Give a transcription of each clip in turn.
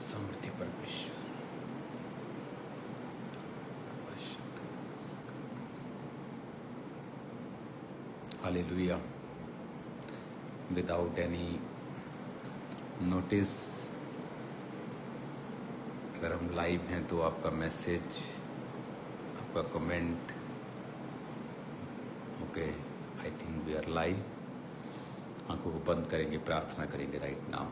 समृद्धि परमेश्वर। Hallelujah. Without any notice अगर हम लाइव हैं तो आपका मैसेज, आपका comment, okay, I think we are live. आंखों को बंद करेंगे, प्रार्थना करेंगे राइट नाउ।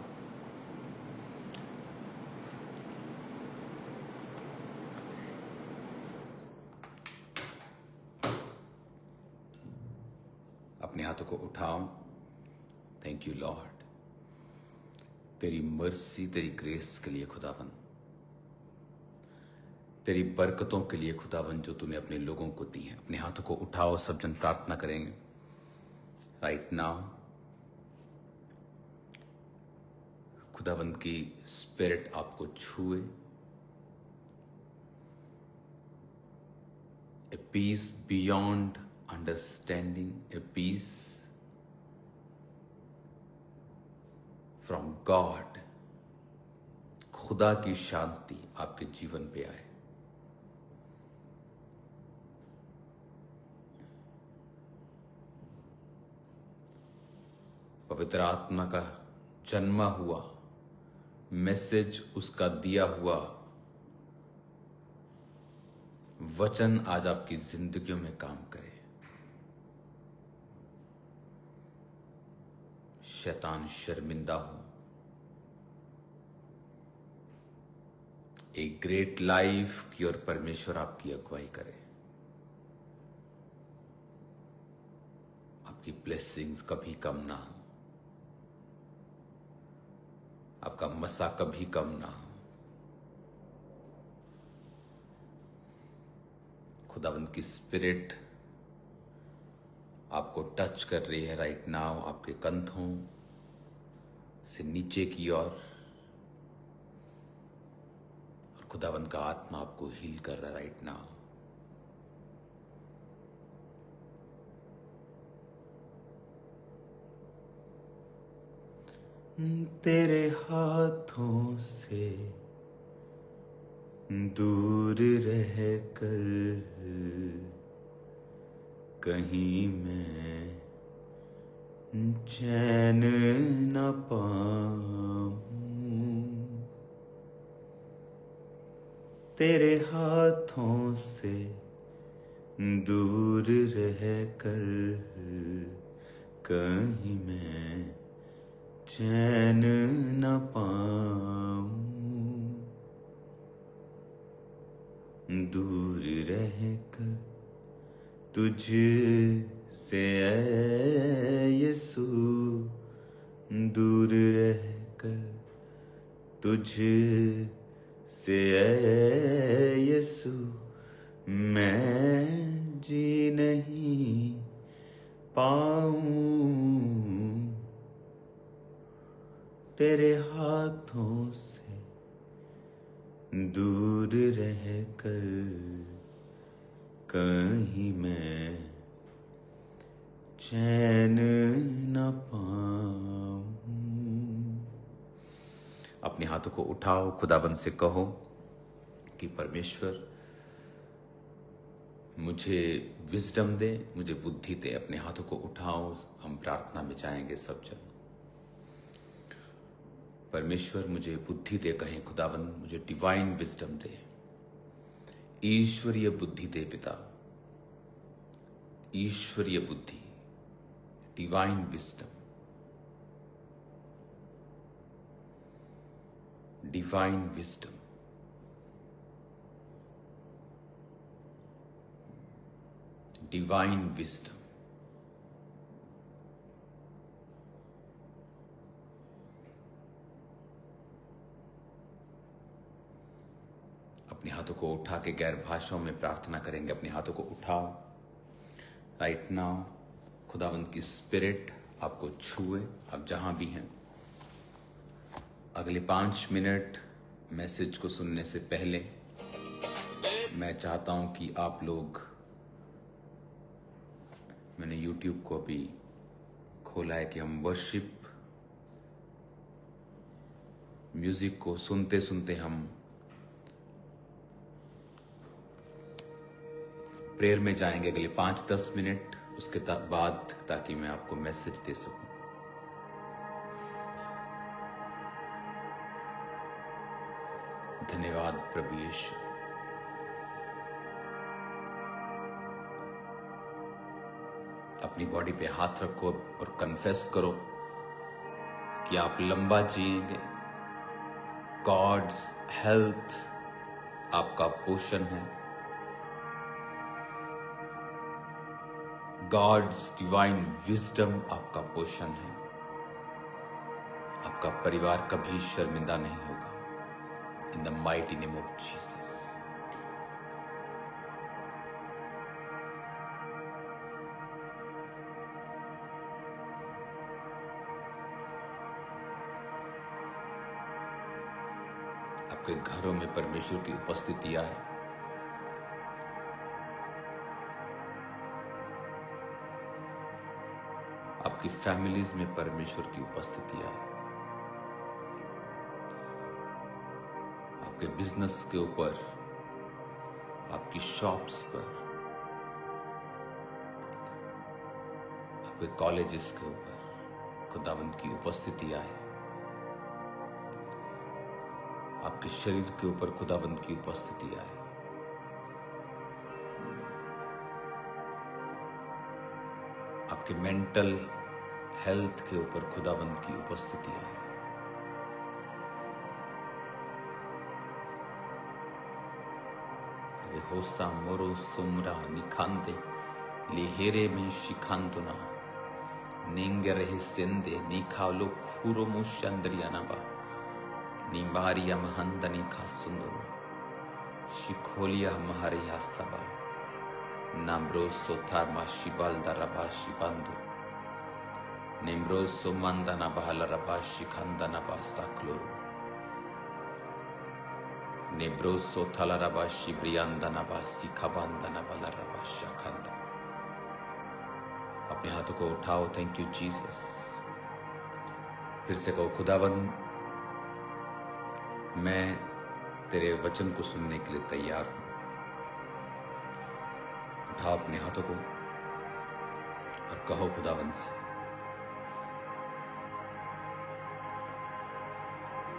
अपने हाथों को उठाओ। थैंक यू लॉर्ड, तेरी मर्सी, तेरी ग्रेस के लिए खुदावन, तेरी बरकतों के लिए खुदावन जो तूने अपने लोगों को दी है। अपने हाथों को उठाओ, सब जन प्रार्थना करेंगे राइट नाउ। खुदावन की स्पिरिट आपको छुए। A peace beyond understanding, a peace from God, खुदा की शांति आपके जीवन पे आए। पवित्र आत्मा का जन्मा हुआ मैसेज, उसका दिया हुआ वचन आज आपकी जिंदगियों में काम करे। शैतान शर्मिंदा हो। एक ग्रेट लाइफ की ओर परमेश्वर आपकी अगुवाई करे। आपकी ब्लेसिंग्स कभी कम ना हो, आपका मसा कभी कम ना हो। खुदावंद की स्पिरिट आपको टच कर रही है राइट नाउ, आपके कंधों से नीचे की ओर, और खुदावंद का आत्मा आपको हील कर रहा है राइट नाउ। तेरे हाथों से दूर रह कर कहीं मैं चैन न पाऊं। तेरे हाथों से दूर रह कर कहीं मैं चैन न पाऊं। दूर रह कर तुझ से ऐ यीशु, दूर रह कर तुझ से ऐ यीशु, मैं जी नहीं पाऊं। तेरे हाथों से दूर रह कर कहीं मैं चैन न पाऊं। अपने हाथों को उठाओ, खुदाबंद से कहो कि परमेश्वर मुझे विजडम दे, मुझे बुद्धि दे। अपने हाथों को उठाओ, हम प्रार्थना में जाएंगे सब जन। परमेश्वर मुझे बुद्धि दे, कहें खुदावंद मुझे डिवाइन विजडम दे, ईश्वरीय बुद्धि दे पिता, ईश्वरीय बुद्धि, divine wisdom, divine wisdom. Divine wisdom. अपने हाथों को उठा के गैर भाषाओं में प्रार्थना करेंगे। अपने हाथों को उठाओ राइट नाउ। खुदावंद की स्पिरिट आपको छुए, आप जहां भी हैं। अगले 5 मिनट मैसेज को सुनने से पहले मैं चाहता हूं कि आप लोग, मैंने YouTube को अभी खोला है कि हम वर्शिप म्यूजिक को सुनते सुनते हम प्रेयर में जाएंगे अगले 5-10 मिनट उसके बाद, ताकि मैं आपको मैसेज दे सकूं। धन्यवाद प्रभु यीशु। अपनी बॉडी पे हाथ रखो और कन्फेस करो कि आप लंबा जिएंगे। गॉड्स हेल्थ आपका पोषण है। गॉड्स डिवाइन विजडम आपका पोषण है। आपका परिवार कभी शर्मिंदा नहीं होगा। In the mighty name of Jesus. आपके घरों में परमेश्वर की उपस्थितियां है। आपकी फैमिलीज में परमेश्वर की उपस्थितियां है। आपके बिजनेस के ऊपर, आपकी शॉप्स पर, आपके कॉलेजेस के ऊपर खुदावंद की उपस्थितियां है। आपके शरीर के ऊपर खुदावंद की उपस्थितियां है। आपके मेंटल हेल्थ के ऊपर खुदावंद की उपस्थितियां है। होसा मोरो सुमरा निखांदे लिहेरे में शिखांतुना निंगे रहे सेंदे निखालो खूरो मुशंद्रियानाबा निम्बारिया महंदनी खा सुंदरो शिखोलिया महरिया सबा नाम्रोसो थारमा शिबाल दरबा शिबांदो निम्रोसो मंदना बहला रबा शिखंदना बा साक्लोरो नेब्रोसो थलरबा शिब्रियांदनबा सिखबांदनबा लरबा शाखंदा। अपने हाथों को उठाओ। Thank you Jesus. फिर से कहो, खुदावंद मैं तेरे वचन को सुनने के लिए तैयार हूं। उठाओ अपने हाथों को और कहो खुदावंद से,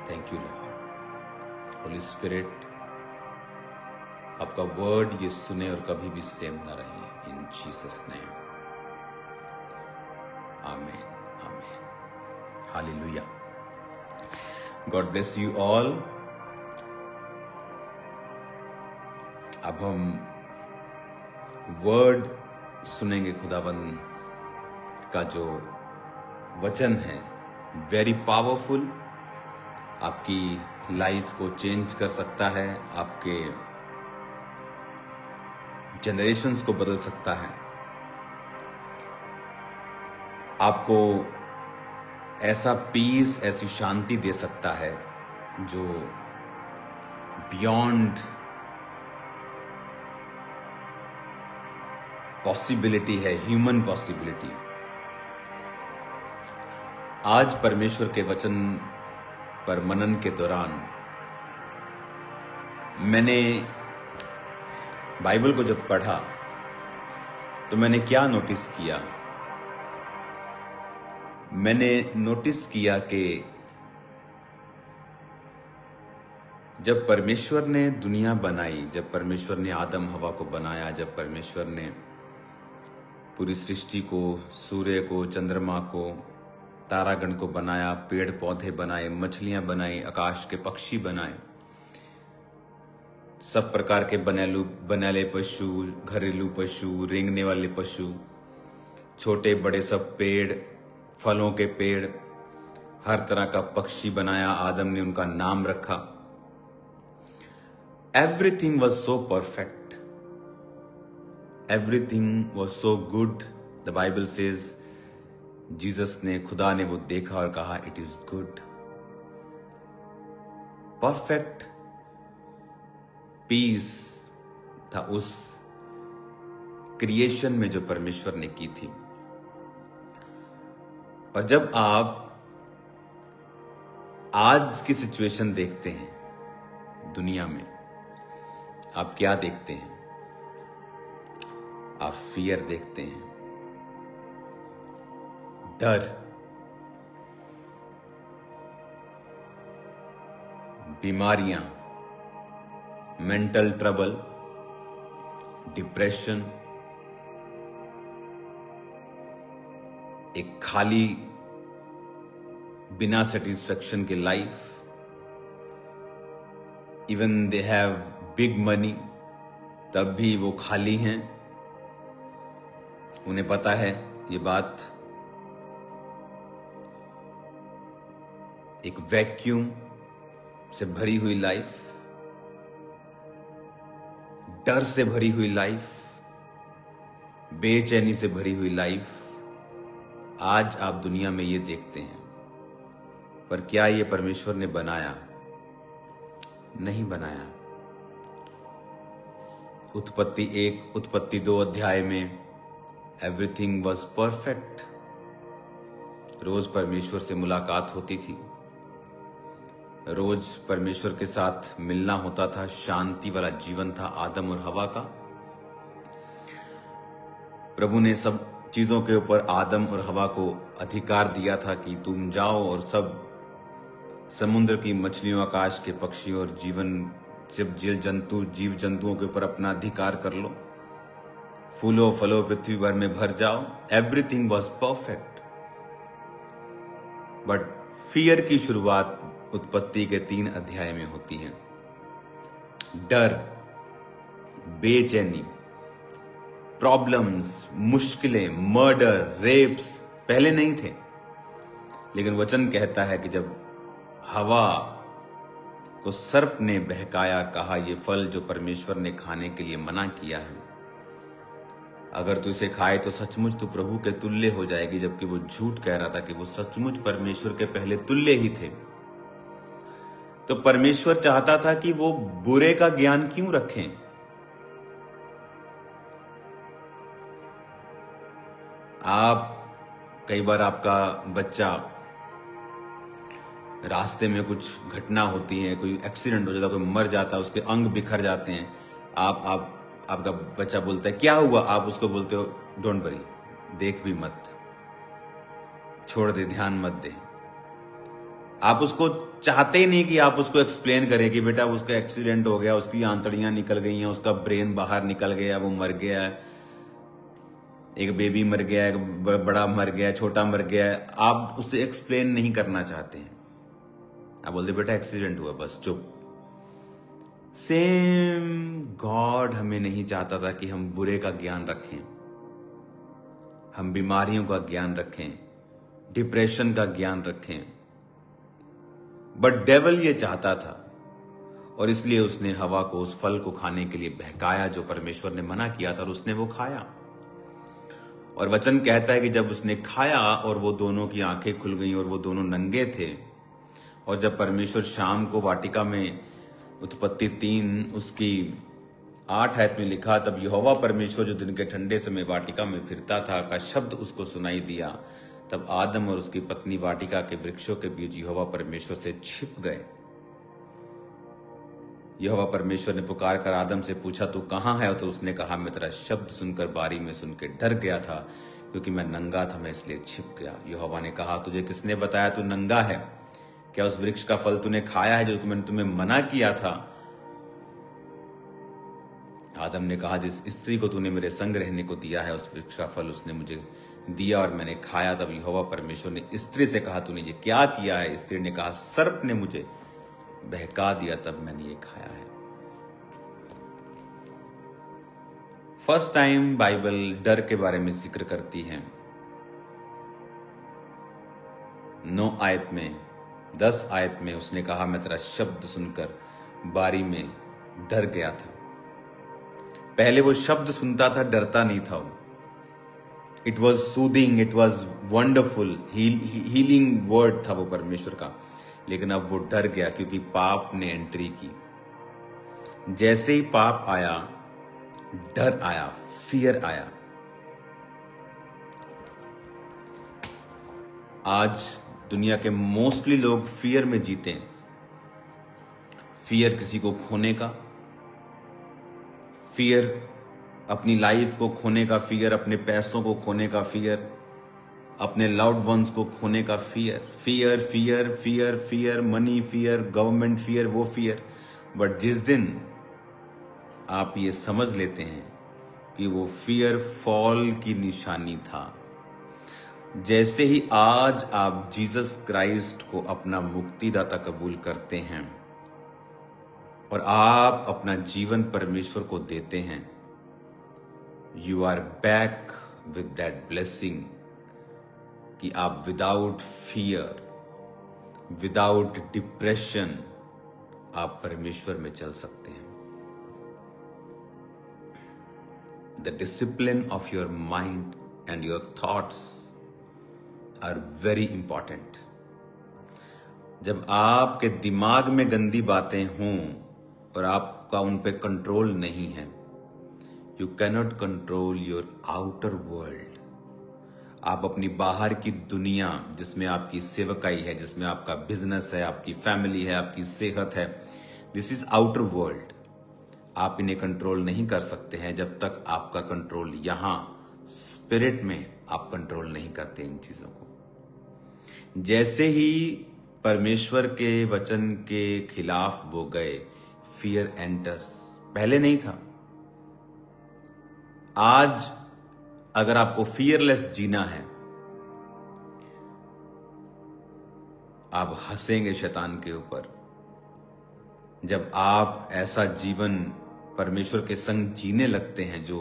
thank you Lord. Holi spirit, आपका वर्ड ये सुने और कभी भी सेम ना रहे। इन जीसस नेम, आमीन आमीन। Hallelujah. God bless you all. अब हम वर्ड सुनेंगे। खुदावंद का जो वचन है वेरी पावरफुल, आपकी लाइफ को चेंज कर सकता है, आपके जनरेशंस को बदल सकता है, आपको ऐसा पीस, ऐसी शांति दे सकता है जो बियॉन्ड पॉसिबिलिटी है, ह्यूमन पॉसिबिलिटी। आज परमेश्वर के वचन पर मनन के दौरान मैंने बाइबल को जब पढ़ा तो मैंने क्या नोटिस किया? मैंने नोटिस किया कि जब परमेश्वर ने दुनिया बनाई, जब परमेश्वर ने आदम हवा को बनाया, जब परमेश्वर ने पूरी सृष्टि को, सूर्य को, चंद्रमा को, तारागण को बनाया, पेड़ पौधे बनाए, मछलियां बनाई, आकाश के पक्षी बनाए, सब प्रकार के बनेले पशु, घरेलू पशु, रेंगने वाले पशु, छोटे बड़े सब पेड़, फलों के पेड़, हर तरह का पक्षी बनाया। आदम ने उनका नाम रखा। Everything was so perfect, everything was so good. The Bible says, Jesus ने, खुदा ने वो देखा और कहा it is good. Perfect peace था उस क्रिएशन में जो परमेश्वर ने की थी। और जब आप आज की सिचुएशन देखते हैं दुनिया में, आप क्या देखते हैं? आप फियर देखते हैं, डर, बीमारियां, मेंटल ट्रबल, डिप्रेशन, एक खाली बिना सेटिस्फेक्शन की life. Even they have big money, तब भी वो खाली हैं। उन्हें पता है ये बात। एक वैक्यूम से भरी हुई लाइफ, डर से भरी हुई लाइफ, बेचैनी से भरी हुई लाइफ। आज आप दुनिया में ये देखते हैं, पर क्या ये परमेश्वर ने बनाया? नहीं बनाया। उत्पत्ति 1, उत्पत्ति 2 अध्याय में एवरीथिंग वॉज परफेक्ट। रोज परमेश्वर से मुलाकात होती थी, रोज परमेश्वर के साथ मिलना होता था, शांति वाला जीवन था आदम और हवा का। प्रभु ने सब चीजों के ऊपर आदम और हवा को अधिकार दिया था कि तुम जाओ और सब समुद्र की मछलियों, आकाश के पक्षियों और जीव जंतुओं के ऊपर अपना अधिकार कर लो। फूलों फलों पृथ्वी भर में भर जाओ। Everything was perfect. But fear की शुरुआत उत्पत्ति के 3 अध्याय में होती है। डर, बेचैनी, प्रॉब्लम्स, मुश्किलें, मर्डर, रेप्स पहले नहीं थे, लेकिन वचन कहता है कि जब हवा को सर्प ने बहकाया, कहा ये फल जो परमेश्वर ने खाने के लिए मना किया है, अगर तू इसे खाए तो सचमुच तू प्रभु के तुल्य हो जाएगी। जबकि वो झूठ कह रहा था कि वो सचमुच परमेश्वर के पहले तुल्य ही थे। तो परमेश्वर चाहता था कि वो बुरे का ज्ञान क्यों रखें? कई बार आपका बच्चा रास्ते में कुछ घटना होती है, कोई एक्सीडेंट हो जाता है, कोई मर जाता है, उसके अंग बिखर जाते हैं। आपका बच्चा बोलता है क्या हुआ? आप उसको बोलते हो डोंट वरी, देख भी मत, छोड़ दे, ध्यान मत दे। आप उसको चाहते ही नहीं कि आप उसको एक्सप्लेन करें कि बेटा उसका एक्सीडेंट हो गया, उसकी आंतड़ियां निकल गई हैं, उसका ब्रेन बाहर निकल गया, वो मर गया है, एक बेबी मर गया, एक बड़ा मर गया, छोटा मर गया है। आप उससे एक्सप्लेन नहीं करना चाहते हैं। आप बोलते बेटा एक्सीडेंट हुआ, बस चुप। सेम गॉड हमें नहीं चाहता था कि हम बुरे का ज्ञान रखें, हम बीमारियों का ज्ञान रखें, डिप्रेशन का ज्ञान रखें। बट डेविल ये चाहता था, और इसलिए उसने हवा को उस फल को खाने के लिए बहकाया जो परमेश्वर ने मना किया था, और उसने वो खाया। और वचन कहता है कि जब उसने खाया और वो दोनों की आंखें खुल गईं और वो दोनों नंगे थे, और जब परमेश्वर शाम को वाटिका में, उत्पत्ति 3 उसकी 8 आयत में लिखा, तब यहोवा परमेश्वर जो दिन के ठंडे समय वाटिका में फिरता था का शब्द उसको सुनाई दिया। तब आदम और उसकी पत्नी वाटिका के वृक्षों के बीच यहोवा परमेश्वर से छिप गए। यहोवा परमेश्वर ने पुकार कर आदम से पूछा तू कहां है? तो उसने कहा मैं तेरा शब्द सुनकर बारी में सुन के डर गया था, क्योंकि मैं नंगा था, मैं इसलिए छिप गया। यहोवा ने कहा तुझे किसने बताया तू नंगा है? क्या उस वृक्ष का फल तूने खाया है जो मैंने तुम्हें मना किया था? आदम ने कहा जिस स्त्री को तूने मेरे संग रहने को दिया है उस वृक्ष का फल उसने मुझे दिया और मैंने खाया। तब यहोवा परमेश्वर ने स्त्री से कहा तूने ये क्या किया है? स्त्री ने कहा सर्प ने मुझे बहका दिया, तब मैंने ये खाया है। फर्स्ट टाइम बाइबल डर के बारे में जिक्र करती है। 9 आयत में, 10 आयत में उसने कहा मैं तेरा शब्द सुनकर बारी में डर गया था। पहले वो शब्द सुनता था, डरता नहीं था वो। It was soothing, it was wonderful, healing word था वो परमेश्वर का। लेकिन अब वो डर गया क्योंकि पाप ने एंट्री की। जैसे ही पाप आया, डर आया, फियर आया। आज दुनिया के मोस्टली लोग फियर में जीते हैं। फियर किसी को खोने का, फियर अपनी लाइफ को खोने का, फियर अपने पैसों को खोने का, फियर अपने लव्ड वंस को खोने का, fear fear fear fear fear money fear, government fear, वो फियर। बट जिस दिन आप ये समझ लेते हैं कि वो फियर फॉल की निशानी था, जैसे ही आज आप जीसस क्राइस्ट को अपना मुक्तिदाता कबूल करते हैं और आप अपना जीवन परमेश्वर को देते हैं, you are back with that blessing कि आप विदाउट फियर, विदाउट डिप्रेशन आप परमेश्वर में चल सकते हैं। The discipline of your mind and your thoughts are very important. जब आपके दिमाग में गंदी बातें हों और आपका उन पे कंट्रोल नहीं है, you cannot control your outer world. आप अपनी बाहर की दुनिया, जिसमें आपकी सेवकाई है, जिसमें आपका बिजनेस है, आपकी फैमिली है, आपकी सेहत है, दिस इज आउटर वर्ल्ड। आप इन्हें कंट्रोल नहीं कर सकते हैं जब तक आपका कंट्रोल यहां स्पिरिट में आप कंट्रोल नहीं करते इन चीजों को। जैसे ही परमेश्वर के वचन के खिलाफ वो गए, फियर एंटर्स। पहले नहीं था। आज अगर आपको फियरलेस जीना है, आप हंसेंगे शैतान के ऊपर। जब आप ऐसा जीवन परमेश्वर के संग जीने लगते हैं जो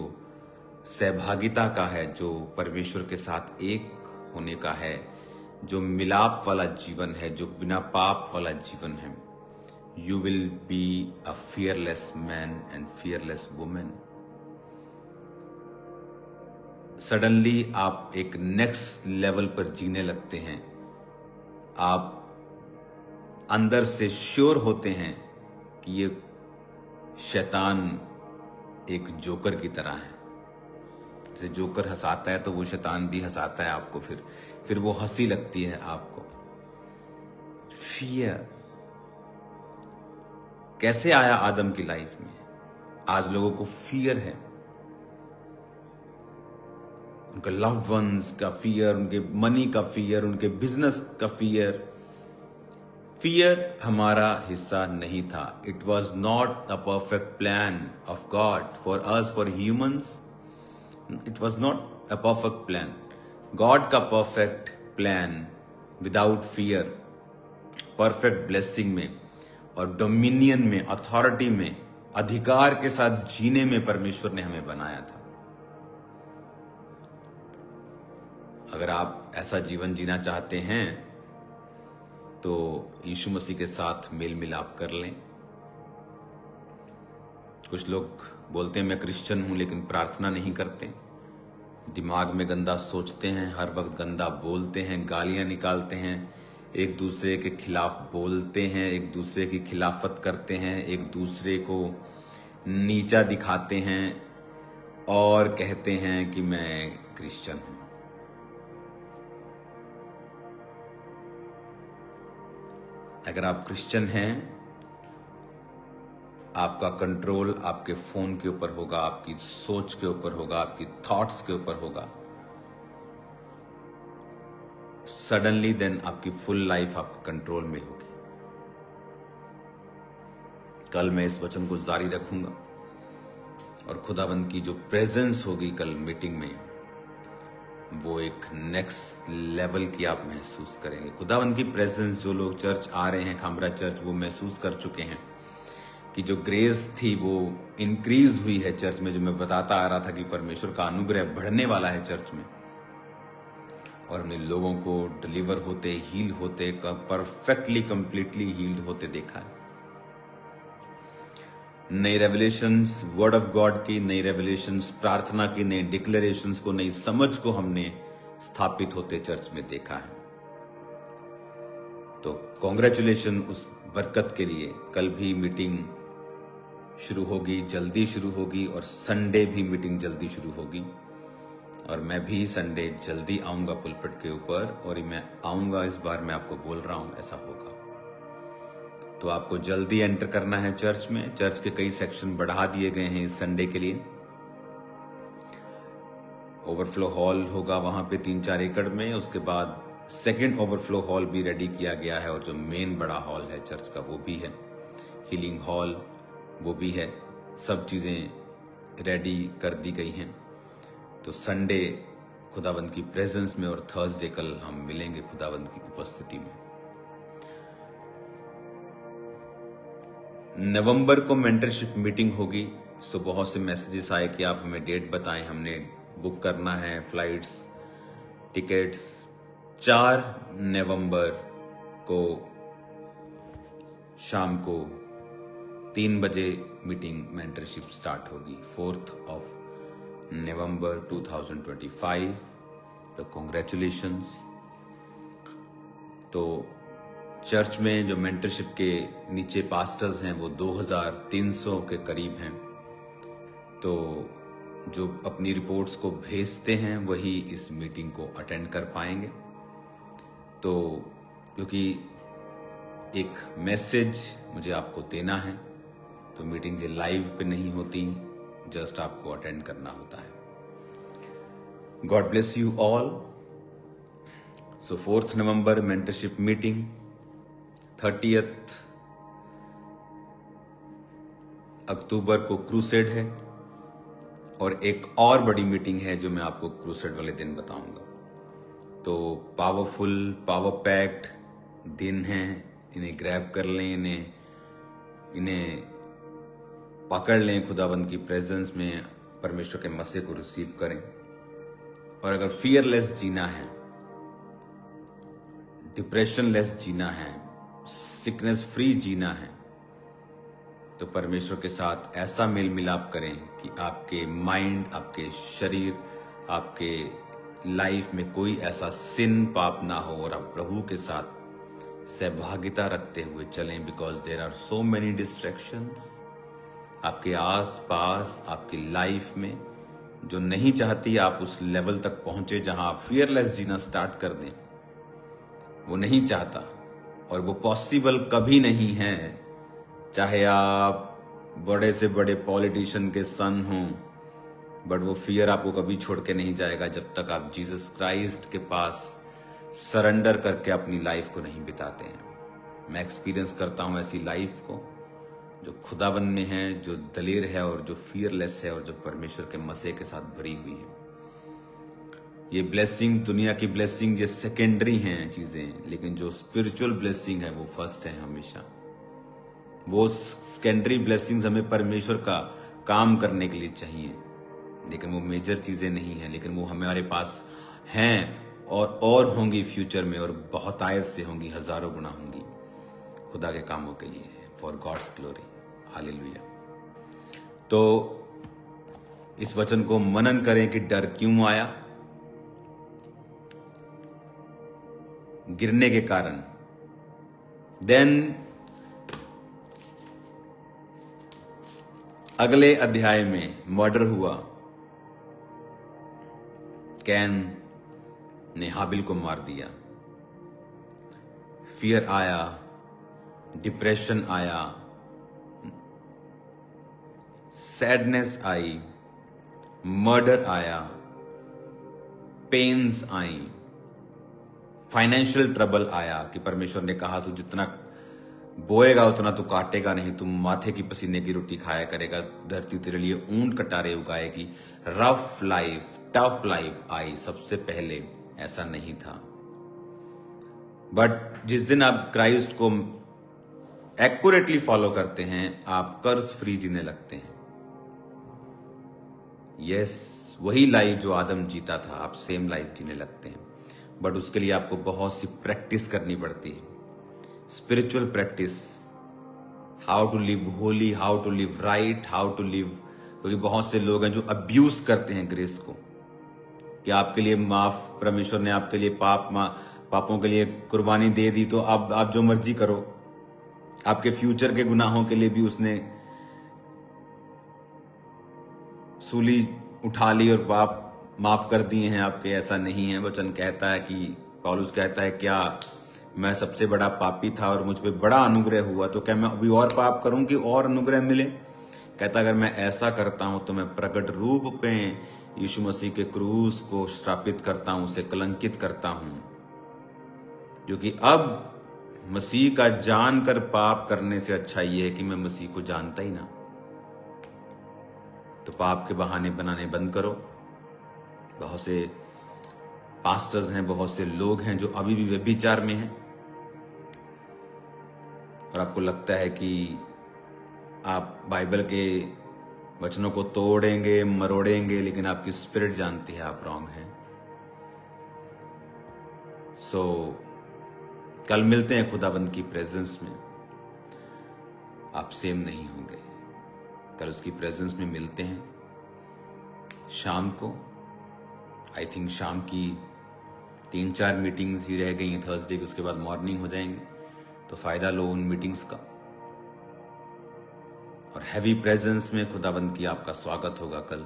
सहभागिता का है, जो परमेश्वर के साथ एक होने का है, जो मिलाप वाला जीवन है, जो बिना पाप वाला जीवन है, you will be a fearless man and fearless women. Suddenly आप एक नेक्स्ट लेवल पर जीने लगते हैं। आप अंदर से श्योर होते हैं कि ये शैतान एक जोकर की तरह है। जैसे जोकर हंसाता है तो वो शैतान भी हंसाता है आपको, फिर वो हंसी लगती है आपको। फियर कैसे आया आदम की लाइफ में? आज लोगों को फियर है, उनके लव्ड वंस का फियर, उनके मनी का फियर, उनके बिजनेस का फियर। फियर हमारा हिस्सा नहीं था। It was not a perfect plan of God for us, for humans. It was not a perfect plan. God का perfect plan without fear, perfect blessing में और डोमिनियन में, अथॉरिटी में, अधिकार के साथ जीने में परमेश्वर ने हमें बनाया था। अगर आप ऐसा जीवन जीना चाहते हैं तो यीशु मसीह के साथ मेल मिलाप कर लें। कुछ लोग बोलते हैं मैं क्रिश्चियन हूं लेकिन प्रार्थना नहीं करते, दिमाग में गंदा सोचते हैं, हर वक्त गंदा बोलते हैं, गालियां निकालते हैं, एक दूसरे के खिलाफ बोलते हैं, एक दूसरे की खिलाफत करते हैं, एक दूसरे को नीचा दिखाते हैं और कहते हैं कि मैं क्रिश्चियन हूं। अगर आप क्रिश्चियन हैं, आपका कंट्रोल आपके फोन के ऊपर होगा, आपकी सोच के ऊपर होगा, आपकी थॉट्स के ऊपर होगा। सडनली देन आपकी फुल लाइफ आपके कंट्रोल में होगी। कल मैं इस वचन को जारी रखूंगा और खुदाबंद की जो प्रेजेंस होगी कल मीटिंग में, वो एक नेक्स्ट लेवल की आप महसूस करेंगे। खुदाबंद की प्रेजेंस, जो लोग चर्च आ रहे हैं, खामरा चर्च, वो महसूस कर चुके हैं कि जो ग्रेस थी वो इंक्रीज हुई है चर्च में। जो मैं बताता आ रहा था कि परमेश्वर का अनुग्रह बढ़ने वाला है चर्च में, और हमने लोगों को डिलीवर होते, हील होते, परफेक्टली कंप्लीटली हील्ड होते देखा है। नई रेवलेशंस वर्ड ऑफ गॉड की, नई रेवलेशंस प्रार्थना की, नई डिक्लेरेशंस को, नई समझ को हमने स्थापित होते चर्च में देखा है। तो कॉन्ग्रेचुलेशन उस बरकत के लिए। कल भी मीटिंग शुरू होगी, जल्दी शुरू होगी, और संडे भी मीटिंग जल्दी शुरू होगी। और मैं भी संडे जल्दी आऊंगा पुलपिट के ऊपर, और मैं आऊंगा इस बार, मैं आपको बोल रहा हूं ऐसा होगा। तो आपको जल्दी एंटर करना है चर्च में। चर्च के कई सेक्शन बढ़ा दिए गए हैं इस संडे के लिए। ओवरफ्लो हॉल होगा वहां पे 3-4 एकड़ में। उसके बाद सेकंड ओवरफ्लो हॉल भी रेडी किया गया है, और जो मेन बड़ा हॉल है चर्च का वो भी है, हीलिंग हॉल वो भी है। सब चीजें रेडी कर दी गई हैं। तो संडे खुदावंद की प्रेजेंस में, और थर्सडे कल हम मिलेंगे खुदावंद की उपस्थिति में। नवंबर को मेंटरशिप मीटिंग होगी। सो बहुत से मैसेजेस आए कि आप हमें डेट बताएं, हमने बुक करना है फ्लाइट्स, टिकट्स। 4 नवंबर को शाम को 3 बजे मीटिंग मेंटरशिप स्टार्ट होगी। 4 नवंबर 2025। तो कॉन्ग्रेचुलेशंस। तो चर्च में जो मेंटरशिप के नीचे पास्टर्स हैं वो 2300 के करीब हैं। तो जो अपनी रिपोर्ट्स को भेजते हैं वही इस मीटिंग को अटेंड कर पाएंगे। तो क्योंकि एक मैसेज मुझे आपको देना है, तो मीटिंग ये लाइव पे नहीं होती, जस्ट आपको अटेंड करना होता है। God bless you all. So 4 November mentorship meeting, 30 अक्टूबर को क्रूसेड है, और एक और बड़ी मीटिंग है जो मैं आपको क्रूसेड वाले दिन बताऊंगा। तो पावरफुल, पावर पैक्ड दिन हैं, इन्हें ग्रैब कर लें, इन्हें पकड़ लें खुदावंद की प्रेजेंस में, परमेश्वर के मसीह को रिसीव करें। और अगर फियरलेस जीना है, डिप्रेशन लेस जीना है, सिकनेस फ्री जीना है, तो परमेश्वर के साथ ऐसा मेल मिलाप करें कि आपके माइंड, आपके शरीर, आपके लाइफ में कोई ऐसा सिन पाप ना हो, और आप प्रभु के साथ सहभागिता रखते हुए चलें। Because there are so many distractions आपके आस पास, आपकी लाइफ में, जो नहीं चाहती आप उस लेवल तक पहुंचे जहां आप फियरलेस जीना स्टार्ट कर दें। वो नहीं चाहता, और वो पॉसिबल कभी नहीं है। चाहे आप बड़े से बड़े पॉलिटिशियन के सन हों, बट वो फियर आपको कभी छोड़ के नहीं जाएगा जब तक आप जीसस क्राइस्ट के पास सरेंडर करके अपनी लाइफ को नहीं बिताते हैं। मैं एक्सपीरियंस करता हूं ऐसी लाइफ को जो खुदावन में है, जो दलेर है, और जो फियरलेस है, और जो परमेश्वर के मसीह के साथ भरी हुई है। ये ब्लेसिंग, दुनिया की ब्लेसिंग, ये सेकेंडरी हैं चीजें, लेकिन जो स्पिरिचुअल ब्लेसिंग है वो फर्स्ट है हमेशा। वो सेकेंडरी ब्लेसिंग्स हमें परमेश्वर का काम करने के लिए चाहिए, लेकिन वो मेजर चीजें नहीं है, लेकिन वो हमारे पास हैं और होंगी फ्यूचर में, और बहुत आयत से होंगी, हजारों गुना होंगी खुदा के कामों के लिए, फॉर गॉड्स ग्लोरी। हालेलुया। तो इस वचन को मनन करें कि डर क्यों आया। गिरने के कारण। देन अगले अध्याय में मर्डर हुआ, कैन ने हाबिल को मार दिया। फियर आया, डिप्रेशन आया, सैडनेस आई, मर्डर आया, पेन्स आई, फाइनेंशियल ट्रबल आया कि परमेश्वर ने कहा तू जितना बोएगा उतना तू काटेगा नहीं, तुम माथे की पसीने की रोटी खाया करेगा, धरती तेरे लिए ऊंट कटारे उगाएगी। रफ लाइफ, टफ लाइफ आई। सबसे पहले ऐसा नहीं था, बट जिस दिन आप क्राइस्ट को एक्यूरेटली फॉलो करते हैं, आप कर्ज फ्री जीने लगते हैं। यस, वही लाइफ जो आदम जीता था, आप सेम लाइफ जीने लगते हैं, बट उसके लिए आपको बहुत सी प्रैक्टिस करनी पड़ती है, spiritual practice, how to live holy, how to live right, how to live. क्योंकि बहुत से लोग हैं जो अब्यूज करते हैं ग्रेस को, कि आपके लिए माफ, परमेश्वर ने आपके लिए पापों के लिए कुर्बानी दे दी, तो आप जो मर्जी करो। आपके फ्यूचर के गुनाहों के लिए भी उसने सूली उठा ली और पाप माफ कर दिए हैं आपके, ऐसा नहीं है। वचन कहता है कि पौलुस कहता है, क्या मैं सबसे बड़ा पापी था और मुझ पे बड़ा अनुग्रह हुआ, तो क्या मैं अभी और पाप करूं कि और अनुग्रह मिले? कहता अगर मैं ऐसा करता हूं तो मैं प्रकट रूप पे यीशु मसीह के क्रूस को श्रापित करता हूं, उसे कलंकित करता हूं। क्योंकि अब मसीह का जानकर पाप करने से अच्छा ये है कि मैं मसीह को जानता ही ना। तो पाप के बहाने बनाने बंद करो। बहुत से पास्टर्स हैं, बहुत से लोग हैं जो अभी भी व्यभिचार में हैं, और आपको लगता है कि आप बाइबल के वचनों को तोड़ेंगे, मरोड़ेंगे, लेकिन आपकी स्पिरिट जानती है आप रॉन्ग हैं। सो कल मिलते हैं खुदाबंद की प्रेजेंस में। आप सेम नहीं होंगे। कल उसकी प्रेजेंस में मिलते हैं शाम को। आई थिंक शाम की 3-4 मीटिंग्स ही रह गई हैं थर्सडे की, उसके बाद मॉर्निंग हो जाएंगे। तो फायदा लो उन मीटिंग्स का। और हैवी प्रेजेंस में खुदाबंद की आपका स्वागत होगा कल।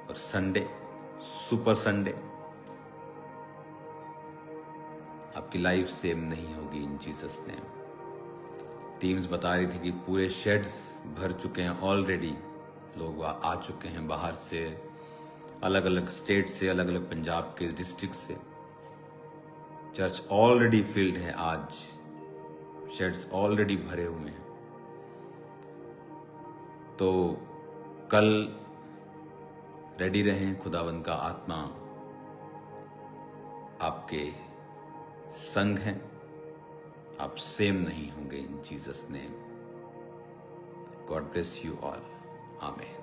और संडे, सुपर संडे, आपकी लाइफ सेम नहीं होगी इन जीसस नेम। टीम्स बता रही थी कि पूरे शेड्स भर चुके हैं ऑलरेडी, लोग आ चुके हैं बाहर से, अलग अलग स्टेट से, अलग अलग पंजाब के डिस्ट्रिक्ट से। चर्च ऑलरेडी फिल्ड है, आज शेड्स ऑलरेडी भरे हुए हैं। तो कल रेडी रहें, खुदावंद का आत्मा आपके संग हैं। आप सेम नहीं होंगे इन Jesus name. God bless you all. आमीन।